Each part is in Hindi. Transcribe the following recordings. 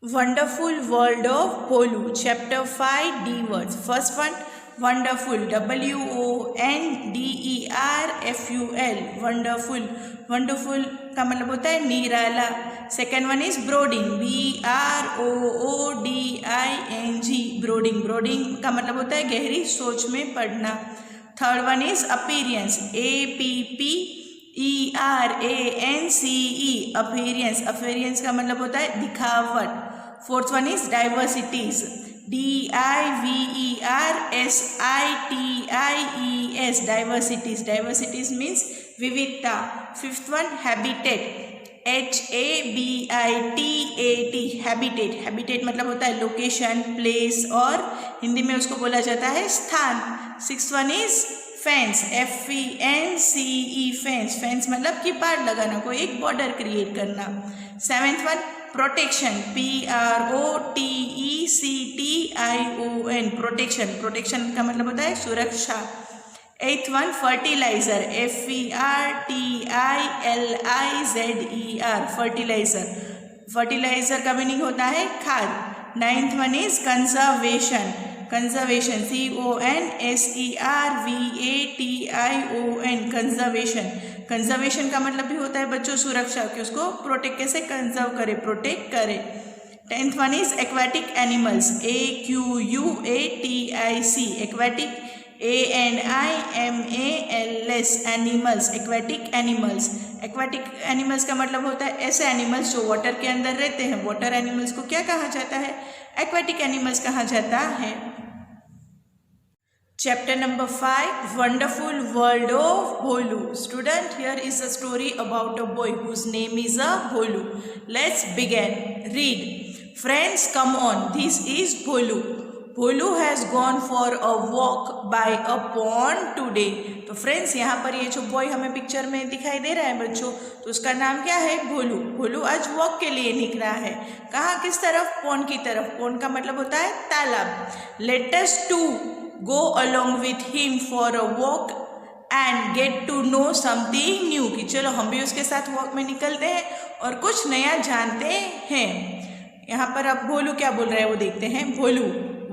Wonderful World of Bolu, Chapter 5, D words. First one, wonderful, WONDERFUL, wonderful. Wonderful का मतलब होता है निराला. Second one is brooding, BROODING, brooding. Brooding का मतलब होता है गहरी सोच में पड़ना. Third one is appearance, APPERANCE, appearance. Appearance का मतलब होता है दिखावट. Fourth one is diversities, DIVERSITIES, diversities. Diversities means विविधता. Fifth one habitat, HABITAT, habitat. Habitat मतलब होता है लोकेशन, प्लेस और हिंदी में उसको बोला जाता है स्थान. Sixth one is fence, FENCE, fence. Fence मतलब कि पार लगाना, कोई एक बॉर्डर क्रिएट करना. Seventh one protection, PROTECTION, protection. Protection का मतलब होता है सुरक्षा. Eighth one fertiliser, FERTILIZER, fertiliser. Fertiliser का मीनिंग होता है खाद. Ninth one is conservation. Conservation, CONSERVATION, conservation. Conservation का मतलब भी होता है बच्चों सुरक्षा, कि उसको प्रोटेक्ट कैसे कंजर्व करे, प्रोटेक्ट करे. Tenth one is aquatic animals, AQUATIC, aquatic, ANIMALS, animals. Aquatic animals. Aquatic animals का मतलब होता है ऐसे एनिमल्स जो वाटर के अंदर रहते हैं. वाटर एनिमल्स को क्या कहा जाता है? एक्वाटिक एनिमल्स कहा जाता है. Chapter number 5, Wonderful World of Bolu. Student, here is a story about a boy whose name is Bolu. Let's begin. Read. Friends, come on. This is Bolu. Bolu has gone for a walk by a pond today. तो फ्रेंड्स यहाँ पर ये जो बॉय हमें पिक्चर में दिखाई दे रहा है बच्चों, तो उसका नाम क्या है? भोलू. भोलू आज वॉक के लिए निकला है. कहाँ, किस तरफ? पॉन्ड की तरफ. पॉन्ड का मतलब होता है तालाब. Let us too go along with him for a walk and get to know something new. कि चलो हम भी उसके साथ वॉक में निकलते हैं और कुछ नया जानते हैं. यहाँ पर अब भोलू क्या बोल रहा है वो देखते हैं. भोलू,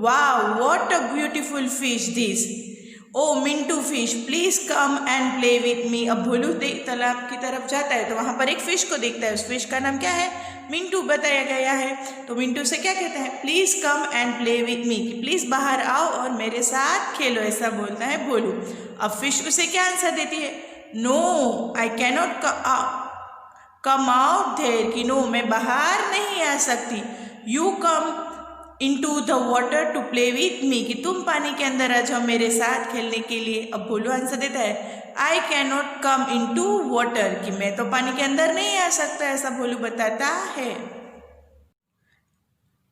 wow, what a beautiful fish this. Oh, Mintu fish, please come and play with me. अब भोलू तालाब की तरफ जाता है तो वहाँ पर एक फिश को देखता है. उस फिश का नाम क्या है? मिंटू बताया गया है. तो मिंटू से क्या कहता है? Please come and play with me, please बाहर आओ और मेरे साथ खेलो, ऐसा बोलता है भोलू. अब फिश उसे क्या आंसर देती है? No, I cannot come out there, कि नो, मैं बाहर नहीं आ सकती. You come into the water to play with me, कि तुम पानी के अंदर आ जाओ मेरे साथ खेलने के लिए. अब भोलू आंसर देता है I cannot come into water, कि मैं तो पानी के अंदर नहीं आ सकता, ऐसा भोलू बताता है.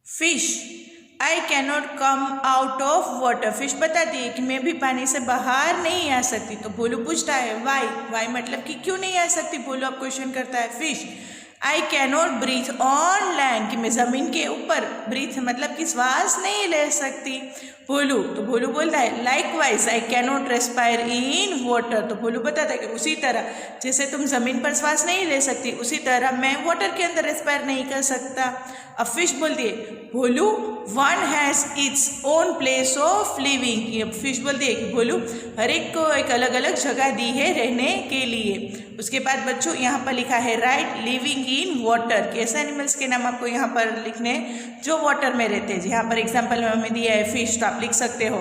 Fish, I cannot come out of water, fish बताती है कि मैं भी पानी से बाहर नहीं आ सकती. तो भोलू पूछता है वाई. वाई मतलब कि क्यों नहीं आ सकती. भोलू अब क्वेश्चन करता है. Fish, I cannot breathe on land, कि मैं ज़मीन के ऊपर, ब्रीथ मतलब कि श्वास नहीं ले सकती. भोलू, तो भोलू बोलता है likewise I cannot respire in water. तो भोलू बताता है कि उसी तरह जैसे तुम ज़मीन पर श्वास नहीं ले सकती, उसी तरह मैं वाटर के अंदर रेस्पायर नहीं कर सकता. अब फिश बोलती है Bholu, one has its own place of living. Fish बोलती है कि भोलू हर एक को एक अलग अलग जगह दी है रहने के लिए. उसके बाद बच्चों यहाँ पर लिखा है राइट लिविंग इन वाटर, कि ऐसे एनिमल्स के नाम आपको यहाँ पर लिखने जो वाटर में रहते हैं. यहाँ पर एग्जाम्पल में हमें दिया है फिश, तो आप लिख सकते हो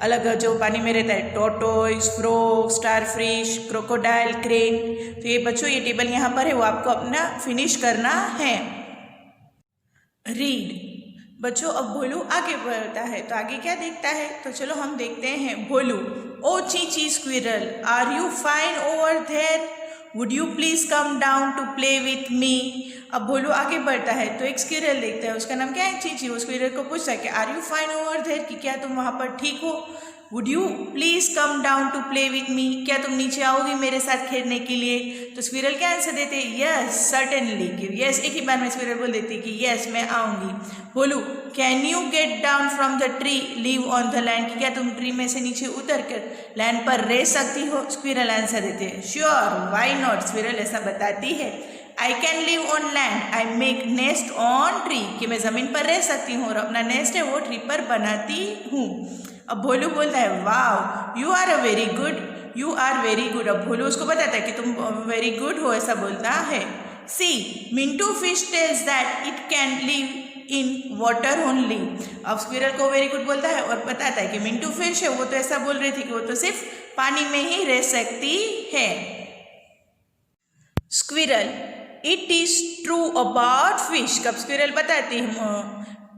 अलग जो पानी में रहता है. Tortoise, frog, star fish, crocodile, crane. तो ये बच्चों ये टेबल यहाँ पर है, वो आपको अपना फिनिश करना है. रीड. बच्चों अब भोलू आगे बढ़ता है तो आगे क्या देखता है, तो चलो हम देखते हैं. Bholu, oh Chichi squirrel, are you fine over there, would you please come down to play with me. अब भोलू आगे बढ़ता है तो एक स्क्विरल देखता है, उसका नाम क्या है? चीची. वो स्क्विरल को पूछता है कि are you fine over there, कि क्या तुम वहाँ पर ठीक हो. Would you please come down to play with me, क्या तुम नीचे आओगी मेरे साथ खेलने के लिए. तो स्क्विरल क्या आंसर देते हैं? यस सर्टेनली, कि यस एक ही बार में स्क्विरल बोल देती है कि यस मैं आऊँगी. बोलू, can you get down from the tree, live on the land, कि क्या तुम ट्री में से नीचे उतर कर लैंड पर रह सकती हो. स्क्विरल आंसर देते हैं श्योर, वाई नॉट, स्क्विरल ऐसा बताती है. I can live on land, I make nest on tree, कि मैं ज़मीन पर रह सकती हूँ और अपना नेस्ट है वो ट्री पर बनाती हूँ। अब भोलू बोलता है wow you are a very good, you are very good. अब भोलू उसको बताता है कि तुम वेरी गुड हो, ऐसा बोलता है। See Mintu fish tells that it can live in water only. अब स्क्विरल को वेरी गुड बोलता है और बताता है कि मिंटू फिश है वो तो ऐसा बोल रही थी कि वो तो सिर्फ पानी में ही रह सकती है। Squirrel it is true about fish. कब स्क्विरल बताती है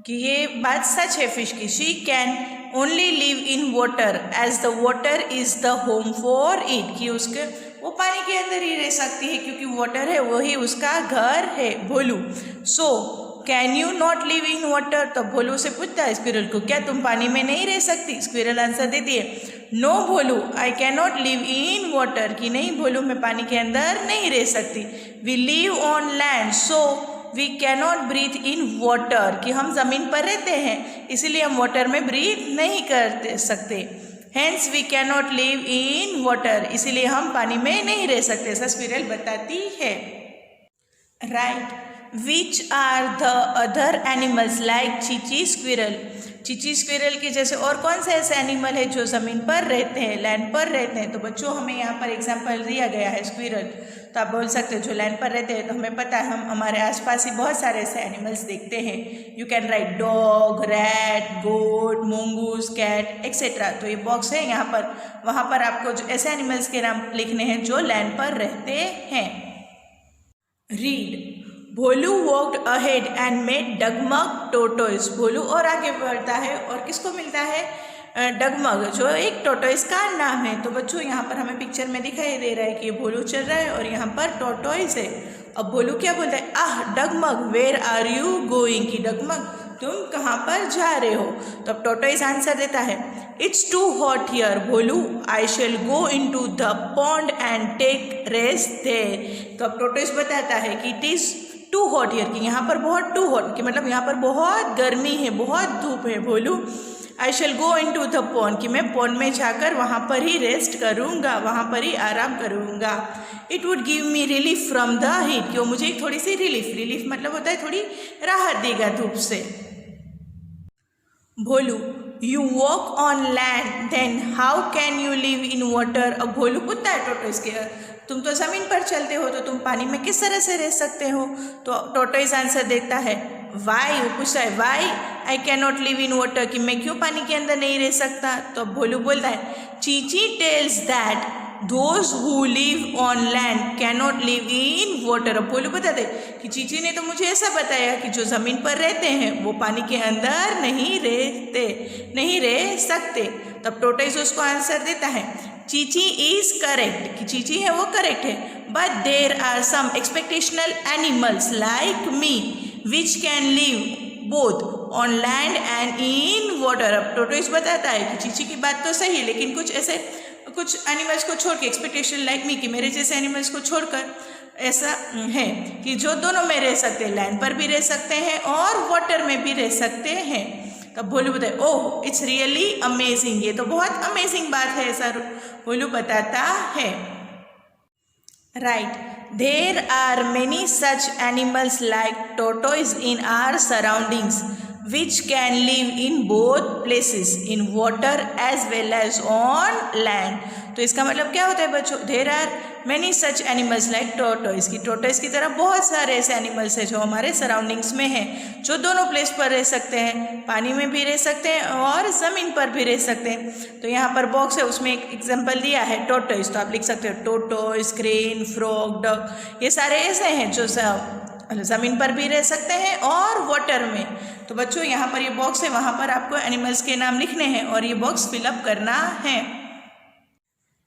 कि ये बात सच है फिश की। She can only live in water as the water is the home for it, कि उसके वो पानी के अंदर ही रह सकती है क्योंकि वाटर है वही उसका घर है। Bholu so can you not live in water. तो भोलू से पूछता है स्क्विरल को क्या तुम पानी में नहीं रह सकती। स्क्विरल आंसर देती है no Bholu I can not live in water, कि नहीं भोलू मैं पानी के अंदर नहीं रह सकती। We live on land so we cannot breathe in water, कि हम ज़मीन पर रहते हैं इसीलिए हम वाटर में ब्रीथ नहीं कर सकते। Hence we cannot live in water, इसीलिए हम पानी में नहीं रह सकते, ऐसा स्क्विरल बताती है। Write which are the other animals like Chichi squirrel. Chichi squirrel के जैसे और कौन से ऐसे एनिमल है जो ज़मीन पर रहते हैं, लैंड पर रहते हैं। तो बच्चों हमें यहाँ पर एग्जाम्पल दिया गया है स्क्विरल, तो आप बोल सकते हो जो लैंड पर रहते हैं। तो हमें पता है हम हमारे आसपास ही बहुत सारे ऐसे एनिमल्स देखते हैं। You can write dog, rat, goat, mongoose, cat etcetera. तो ये बॉक्स है यहाँ पर, वहाँ पर आपको जो ऐसे एनिमल्स के नाम लिखने हैं जो लैंड पर रहते हैं। Read Bholu walked ahead and made Dagmag tortoise. Bholu और आगे बढ़ता है और किसको मिलता है डगमग, जो एक टोटोइस का नाम है। तो बच्चों यहाँ पर हमें पिक्चर में दिखाई दे रहा है कि ये भोलू चल रहा है और यहाँ पर टोटोइस है। अब भोलू क्या बोलता है आह डगमग वेयर आर यू गोइंग, कि डगमग तुम कहाँ पर जा रहे हो। तो अब टोटोइस आंसर देता है it's too hot here Bholu I shall go into the pond and take rest there. तो अब टोटोइस बताता है कि it is too hot here, कि यहाँ पर बहुत टू हॉट, कि मतलब यहाँ पर बहुत गर्मी है, बहुत धूप है। Bholu I shall go into the pond, कि मैं पॉन्ड में जाकर वहाँ पर ही रेस्ट करूँगा, वहाँ पर ही आराम करूँगा। It would give me relief from the heat, कि वो मुझे थोड़ी सी रिलीफ मतलब होता है थोड़ी राहत देगा धूप से। Bholu you walk on land then how can you live in water. अब भोलू पूछता है टोटोइस के तुम तो ज़मीन पर चलते हो तो तुम पानी में किस तरह से रह सकते हो। तो टोटोइस आंसर देता है वाई, वो पूछता है why I can not live in water, कि मैं क्यों पानी के अंदर नहीं रह सकता। तो भोलू बोलता है Chichi tells that those who live on land can not live in water. अब भोलू बताते कि चीची ने तो मुझे ऐसा बताया कि जो ज़मीन पर रहते हैं वो पानी के अंदर नहीं रह सकते। तब टोटोइस उसको आंसर देता है चीची इज करेक्ट, कि चीची है वो करेक्ट है, but there are some exceptional animals like me which can live both on land and in water. अब टोटोइस बताता है कि चीची की बात तो सही है लेकिन कुछ एनिमल्स को छोड़ के, एक्सपेक्टेशन लाइक मी, कि मेरे जैसे एनिमल्स को छोड़कर ऐसा है कि जो दोनों में रह सकते हैं, लैंड पर भी रह सकते हैं और वाटर में भी रह सकते हैं। तब भोलू बताए ओह इट्स रियली अमेजिंग, ये तो बहुत अमेजिंग बात है, ऐसा भोलू बताता है। Right there are many such animals like tortoise in our surroundings which can live in both places in water as well as on land। तो इसका मतलब क्या होता है बच्चों, there are many such animals like tortoise, की tortoise की तरह बहुत सारे ऐसे एनिमल्स हैं जो हमारे सराउंडिंग्स में हैं, जो दोनों प्लेस पर रह सकते हैं, पानी में भी रह सकते हैं और ज़मीन पर भी रह सकते हैं। तो यहाँ पर बॉक्स है उसमें एक एग्जाम्पल दिया है टोटोइस, तो आप लिख सकते हो टोटोइस, क्रेन, फ्रॉग, डक, ये सारे ऐसे हैं जो ज़मीन पर भी रह सकते हैं और वाटर में। तो बच्चों यहाँ पर ये बॉक्स है, वहाँ पर आपको एनिमल्स के नाम लिखने हैं और ये बॉक्स फिलअप करना है।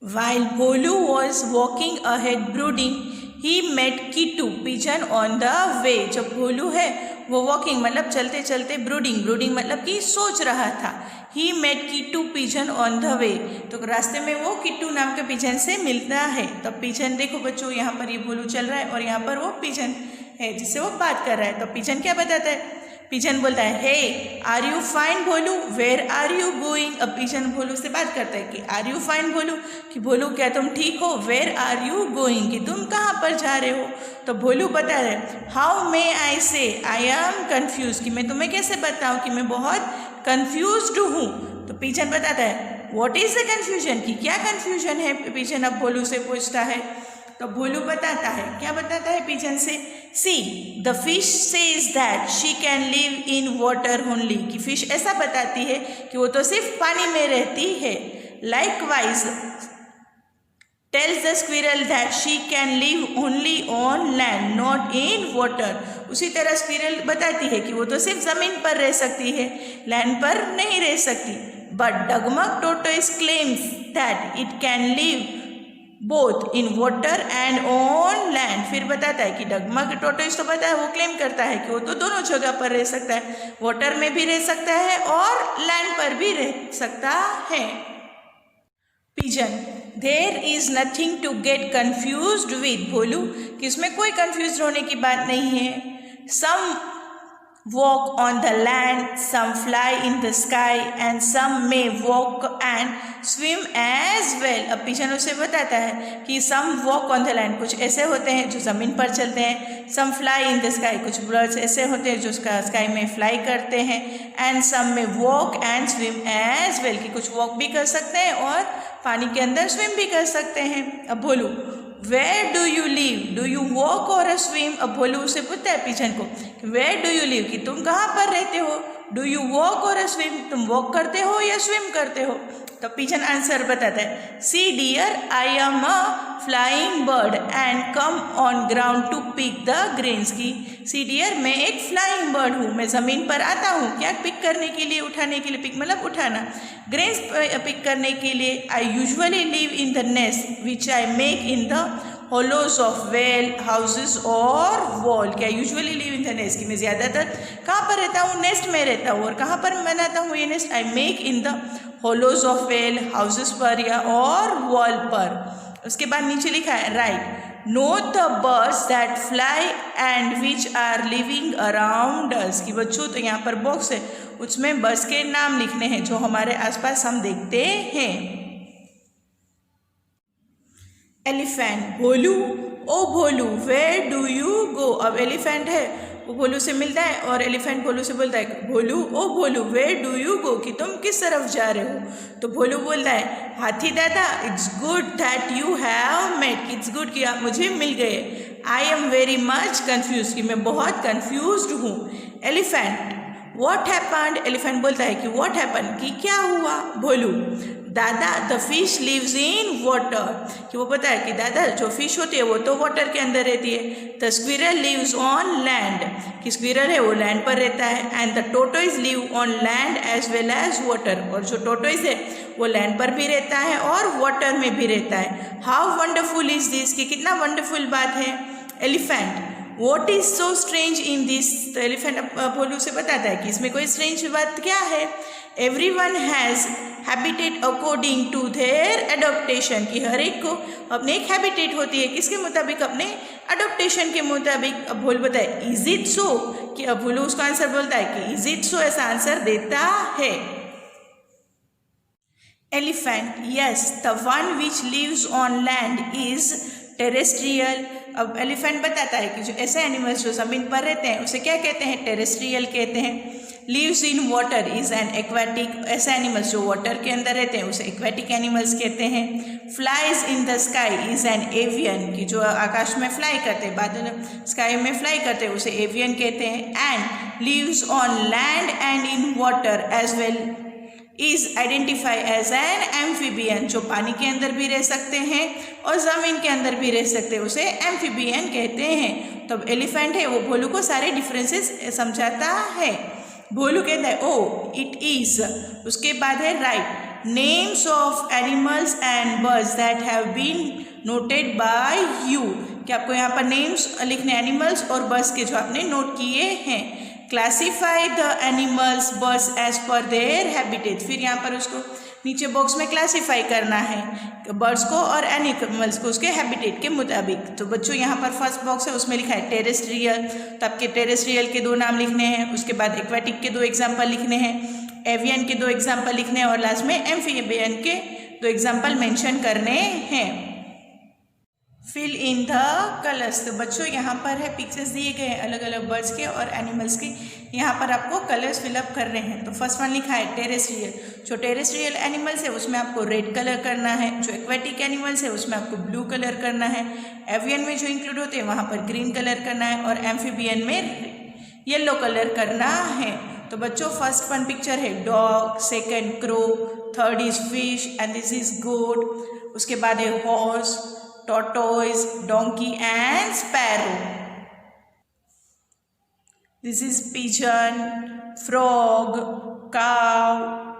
While Bholu was walking ahead brooding, he met Kittu pigeon on the way। जब भोलू है वो वॉकिंग मतलब चलते चलते ब्रूडिंग मतलब कि सोच रहा था। He met Kittu pigeon on the way, तो रास्ते में वो किट्टू नाम के पिजन से मिलता है। तब पिजन देखो बच्चों यहाँ पर ये भोलू चल रहा है और यहाँ पर वो पिजन है जिससे वो बात कर रहा है। तो पिजन क्या बताता है, पिजन बोलता है hey are you fine Bholu, where are you going. अब पिजन भोलू से बात करता है कि आर यू फाइन भोलू, कि भोलू क्या तुम ठीक हो, वेयर आर यू गोइंग, कि तुम कहाँ पर जा रहे हो। तो भोलू बता रहे हाउ मे आई से आई एम कन्फ्यूज, कि मैं तुम्हें कैसे बताऊँ कि मैं बहुत कन्फ्यूज्ड हूँ। तो पिजन बताता है व्हाट इज द कन्फ्यूजन, कि क्या कन्फ्यूजन है। पिजन अब भोलू से पूछता है, तो भोलू बताता है, क्या बताता है पिजन से, see the fish says that she can live in water only, कि फिश ऐसा बताती है कि वो तो सिर्फ पानी में रहती है। Likewise tells the squirrel that she can live only on land not in water, उसी तरह स्क्विरल बताती है कि वो तो सिर्फ ज़मीन पर रह सकती है, लैंड पर नहीं रह सकती। But Dagmag tortoise claims that it can live both in water and on land, फिर बताता है कि डगमग टोटोइस तो पता है, वो क्लेम करता है कि वो तो दोनों जगह पर रह सकता है, वाटर में भी रह सकता है और लैंड पर भी रह सकता है। Pigeon there is nothing to get confused with, Bholu कि इसमें कोई कन्फ्यूज होने की बात नहीं है। Some walk on the land, some fly in the sky and some may walk and swim as well। अब पिजन उसे बताता है कि some walk on the land, कुछ ऐसे होते हैं जो ज़मीन पर चलते हैं, some fly in the sky, कुछ बर्ड्स ऐसे होते हैं जो स्काई में फ्लाई करते हैं, and some may walk and swim as well, कि कुछ वॉक भी कर सकते हैं और पानी के अंदर स्विम भी कर सकते हैं। अब Bholu where do you live, do you walk और स्विम। अब भोलू उसे पूछता है पिजन को वेयर डू यू लिव, कि तुम कहाँ पर रहते हो, डू यू वॉक और स्विम, तुम वॉक करते हो या स्विम करते हो। तो पिजन आंसर बताता है see dear I am a flying bird and come on ground to pick the grains, की सी डियर मैं एक फ्लाइंग बर्ड हूँ, मैं ज़मीन पर आता हूँ क्या पिक करने के लिए, उठाने के लिए, पिक मतलब उठाना, ग्रेन्स पिक करने के लिए। I usually live in the nest which I make in the hollows of well houses और वॉल, क्या usually live in the nest, कि मैं ज़्यादातर कहाँ पर रहता हूँ, नेस्ट में रहता हूँ, और कहाँ पर बनाता हूँ ये nest, I make in the hollows of well houses पर या और वॉल पर। उसके बाद नीचे लिखा है write note the birds that fly and which are living around us, कि बच्चों तो यहाँ पर बॉक्स है उसमें बर्ड्स के नाम लिखने हैं जो हमारे आसपास हम देखते हैं। Elephant Bholu oh Bholu where do you go, अब एलिफेंट है वो भोलू से मिलता है और एलिफेंट भोलू से बोलता है भोलू oh Bholu where do you गो, कि तुम किस तरफ जा रहे हो। तो भोलू बोलता है हाथी दादा it's good that you have met, it's good कि आप मुझे मिल गए। I am very much confuse, कि मैं बहुत कन्फ्यूज्ड हूँ। एलिफेंट व्हाट हैपेंड, एलिफेंट बोलता है कि व्हाट हैपेंड, कि क्या हुआ। भोलू दादा the fish lives in water, कि वो पता है कि दादा जो फिश होती है वो तो वाटर के अंदर रहती है। The squirrel lives on land, कि स्क्विरल है वो लैंड पर रहता है। And the tortoise live on land as well as water, और जो टोटोइज है वो लैंड पर भी रहता है और वाटर में भी रहता है। हाउ वंडरफुल इज दिस, कि कितना वंडरफुल बात है। Elephant what is so strange in this, तो एलिफेंट भोलू से बताता है कि इसमें कोई स्ट्रेंज बात क्या है। Everyone has habitat according to their adaptation, कि हर एक को अपने एक हैबिटेट होती है, किसके मुताबिक, अपने अडोप्टेशन के मुताबिक। अब भोलू बताए इज इट सो, कि अब भोलू उसका आंसर बोलता है कि इज इट सो, ऐसा आंसर देता है। Elephant yes the one which lives on land is terrestrial. अब एलिफेंट बताता है कि जो ऐसे एनिमल्स जो ज़मीन पर रहते हैं उसे क्या कहते हैं, टेरेस्ट्रियल कहते हैं। Lives in water is an aquatic, ऐसे एनिमल्स जो वाटर के अंदर रहते हैं उसे एक्वाटिक एनिमल्स कहते हैं। Flies in the sky is an avian, की जो आकाश में फ्लाई करते हैं, बादल स्काई में फ्लाई करते हैं उसे एवियन कहते हैं। And lives on land and in water as well is identify as an amphibian, जो पानी के अंदर भी रह सकते हैं और ज़मीन के अंदर भी रह सकते हैं, उसे एम्फीबियन कहते हैं। तो एलिफेंट है वो भोलू को सारे डिफरेंसेस समझाता है। भोलू कहता है ओ इट इज, उसके बाद है write names of animals and birds that have been noted by you, कि आपको यहाँ पर नेम्स लिखने एनिमल्स और बर्ड्स के जो आपने नोट किए हैं। Classify the animals birds as per their habitat, फिर यहाँ पर उसको नीचे बॉक्स में क्लासीफाई करना है। बर्ड्स को और एनिमल्स को उसके हैबिटेट के मुताबिक। तो बच्चों यहाँ पर फर्स्ट बॉक्स है, उसमें लिखा है टेरेस्ट्रियल, तो आपके टेरेस्ट्रियल के 2 नाम लिखने हैं, उसके बाद एक्वेटिक के 2 एग्जाम्पल लिखने हैं, एवियन के 2 एग्जाम्पल लिखने हैं और लास्ट में एम्फीबियन के 2 एग्जाम्पल मेंशन करने हैं। Fill in the colours. तो बच्चों यहाँ पर है पिक्चर्स दिए गए हैं अलग अलग बर्ड्स के और एनिमल्स के, यहाँ पर आपको कलर्स फिलअप करने हैं। तो फर्स्ट वन लिखा है टेरेस्ट्रियल, जो टेरेस्ट्रियल एनिमल्स है उसमें आपको रेड कलर करना है, जो एक्वेटिक एनिमल्स है उसमें आपको ब्लू कलर करना है, एवियन में जो इंक्लूड होते हैं वहाँ पर ग्रीन कलर करना है और एम्फीबियन में येलो कलर करना है। तो बच्चों फर्स्ट वन पिक्चर है dog, second crow, third is fish and this is goat, उसके बाद है horse, tortoise, donkey and sparrow. This is pigeon, frog, cow,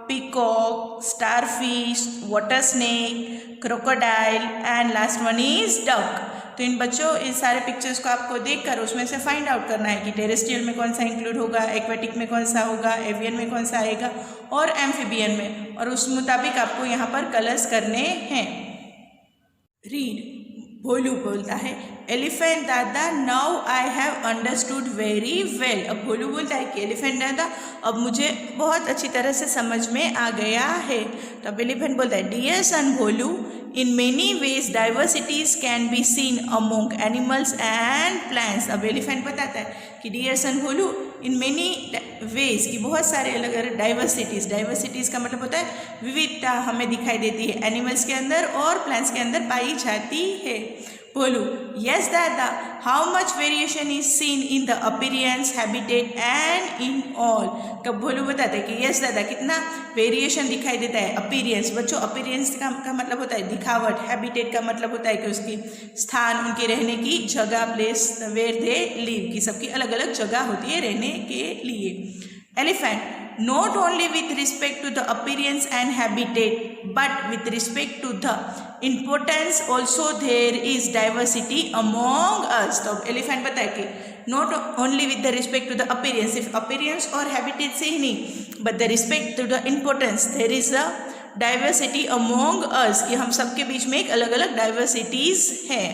peacock, starfish, water snake, crocodile and last one is duck. तो इन बच्चों इस सारे पिक्चर्स को आपको देखकर उसमें से फाइंड आउट करना है कि टेरेस्ट्रियल में कौन सा इंक्लूड होगा, एक्वेटिक में कौन सा होगा, एवियन में कौन सा आएगा और एम्फीबियन में, और उस मुताबिक आपको यहाँ पर कलर्स करने हैं। रीड। भोलू बोलता है एलिफेंट दादा now I have understood very well. अब भोलू बोलता है कि एलिफेंट दादा अब मुझे बहुत अच्छी तरह से समझ में आ गया है। तो अब एलिफेंट बोलता है dear son Bholu, in many ways diversities can be seen among animals and plants. अब एलिफेंट बताता है कि dear son Bholu in many ways की बहुत सारे अलग अलग डाइवर्सिटीज़ का मतलब होता है विविधता हमें दिखाई देती है एनिमल्स के अंदर और प्लांट्स के अंदर पाई जाती है। बोलू यस दादा, how much variation is seen in the appearance, habitat and in all. कब भोलू बताते हैं कि यस दादा कितना वेरिएशन दिखाई देता है। अपीयरेंस बच्चों, अपीयरेंस का मतलब होता है दिखावट, हैबिटेट का मतलब होता है कि उसकी स्थान, उनके रहने की जगह, प्लेस वेयर दे लिव, की सबकी अलग अलग जगह होती है रहने के लिए। Elephant not only with respect to the appearance and habitat but with respect to the importance also there is diversity among us। तो एलिफेंट बताए कि not only with the respect to the appearance, सिर्फ appearance और habitat से ही नहीं, but the respect to the importance there is a diversity among us, कि हम सबके बीच में एक अलग अलग diversities है।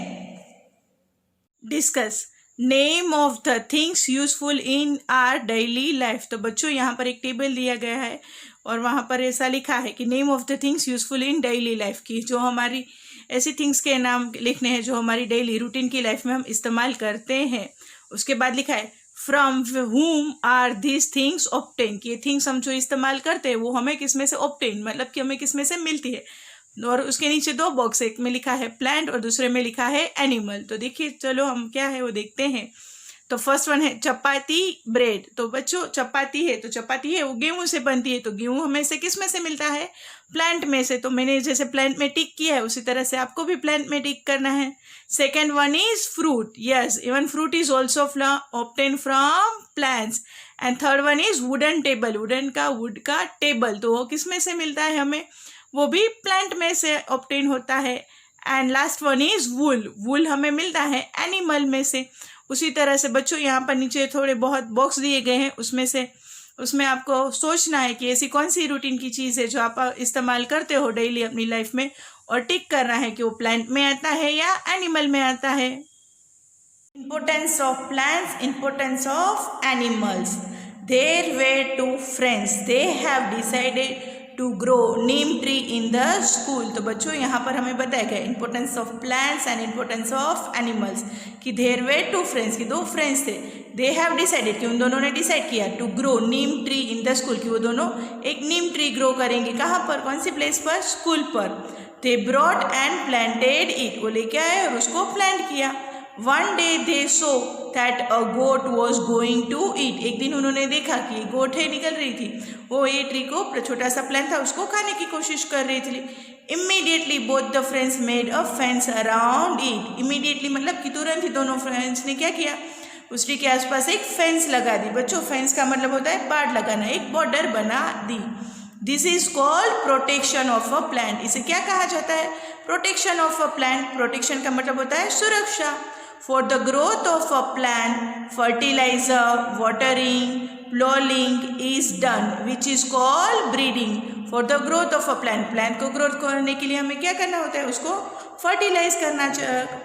Discuss name of the things useful in are daily life. तो बच्चों यहाँ पर एक टेबल दिया गया है और वहाँ पर ऐसा लिखा है कि name of the things useful in daily life, की जो हमारी ऐसी थिंग्स के नाम लिखने हैं जो हमारी डेली रूटीन की लाइफ में हम इस्तेमाल करते हैं। उसके बाद लिखा है from whom are this things obtain, कि ये थिंग्स हम जो इस्तेमाल करते हैं वो हमें किसमें से ऑब्टेन मतलब कि हमें किसमें से मिलती है। और उसके नीचे 2 बॉक्स है, एक में लिखा है प्लांट और दूसरे में लिखा है एनिमल। तो देखिए चलो हम क्या है वो देखते हैं। तो फर्स्ट वन है चपाती ब्रेड। तो बच्चों चपाती है, तो चपाती है वो गेहूं से बनती है, तो गेहूं हमें से किस में से मिलता है, प्लांट में से। तो मैंने जैसे प्लांट में टिक किया है उसी तरह से आपको भी प्लांट में टिक करना है। Second one is fruit, yes even fruit is also obtain from plants. And third one is wooden table, wooden का वुड का टेबल, तो वो किस में से मिलता है हमें, वो भी प्लांट में से ऑब्टेन होता है। एंड लास्ट वन इज वूल, वूल हमें मिलता है एनिमल में से। उसी तरह से बच्चों यहाँ पर नीचे थोड़े बहुत बॉक्स दिए गए हैं, उसमें आपको सोचना है कि ऐसी कौन सी रूटीन की चीज़ है जो आप इस्तेमाल करते हो डेली अपनी लाइफ में, और टिक करना है कि वो प्लांट में आता है या एनिमल में आता है। Importance of plants, importance of animals. There were 2 friends, they have decided to grow neem tree in the school. तो बच्चों यहाँ पर हमें बताया गया importance of plants and importance of animals, कि देयर वेर 2 फ्रेंड्स, कि 2 फ्रेंड्स थे। दे हैव डिसाइडेड, कि उन दोनों ने डिसाइड किया to grow neem tree in the school, कि वो दोनों एक नीम ट्री ग्रो करेंगे। कहाँ पर, कौन सी प्लेस पर, स्कूल पर। They brought and planted it, वो लेके आए और उसको प्लांट किया। One day they saw that a goat was going to eat, एक दिन उन्होंने देखा कि गोट है निकल रही थी, वो ये ट्री को छोटा सा प्लांट था उसको खाने की कोशिश कर रही थी। Immediately both the friends made a fence around it, immediately मतलब कि तुरंत ही दोनों फ्रेंड्स ने क्या किया, उस ट्री के आसपास एक फेंस लगा दी। बच्चों फेंस का मतलब होता है बाड़ लगाना, एक बॉर्डर बना दी। This is called protection of a plant, इसे क्या कहा जाता है, protection of a plant. Protection का मतलब होता है सुरक्षा। For the growth of a plant, fertilizer, watering, ploughing is done which is called breeding for the growth of a plant. Plant को ग्रोथ करने के लिए हमें क्या करना होता है, उसको फर्टिलाइज करना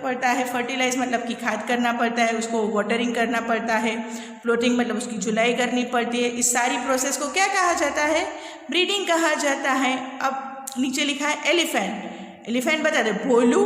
पड़ता है। फर्टिलाइज मतलब कि खाद करना पड़ता है, उसको वाटरिंग करना पड़ता है। प्लॉटिंग मतलब उसकी जुलाई करनी पड़ती है। इस सारी प्रोसेस को क्या कहा जाता है, ब्रीडिंग कहा जाता है। अब नीचे लिखा है एलिफेंट। एलिफेंट बता दे Bholu.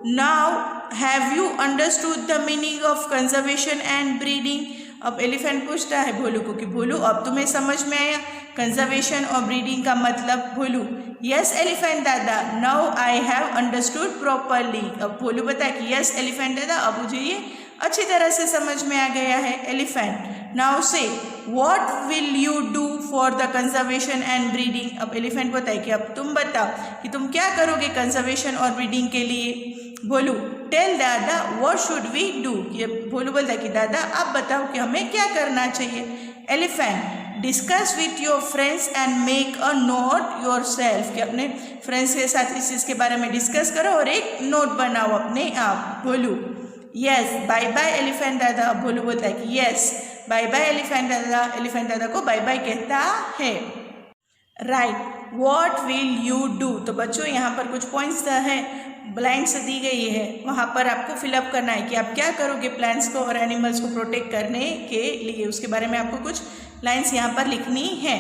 Now have you understood the meaning of conservation and breeding. अब एलिफेंट पूछता है भोलू को कि भोलू अब तुम्हें समझ में आया कंजर्वेशन और ब्रीडिंग का मतलब। भोलू यस एलिफेंट दादा, now I have understood properly. अब भोलू बताया कि यस एलिफेंट दादा, अब मुझे ये अच्छी तरह से समझ में आ गया है। एलिफेंट नाउ से what will you do for the conservation and breeding. अब एलिफेंट बताए कि अब तुम बताओ कि तुम क्या करोगे कंजर्वेशन और ब्रीडिंग के लिए। भोलू टेल दादा व्हाट शुड वी डू। ये भोलू बोलता है कि दादा आप बताओ कि हमें क्या करना चाहिए। Elephant discuss with your friends and make a not your self. कि अपने फ्रेंड्स के साथ इस चीज़ के बारे में डिस्कस करो और एक नोट बनाओ अपने आप। भोलू यस बाय बाय एलिफेंट दादा। भोलू बोलता है कि यस बाय बाय एलिफेंट दादा। एलिफेंट दादा को बाय बाय कहता है। Right what will you do. तो बच्चों यहाँ पर कुछ पॉइंट्स है, ब्लैंक्स दी गई है, वहाँ पर आपको फिलअप करना है कि आप क्या करोगे प्लांट्स को और एनिमल्स को प्रोटेक्ट करने के लिए। उसके बारे में आपको कुछ लाइन्स यहाँ पर लिखनी है।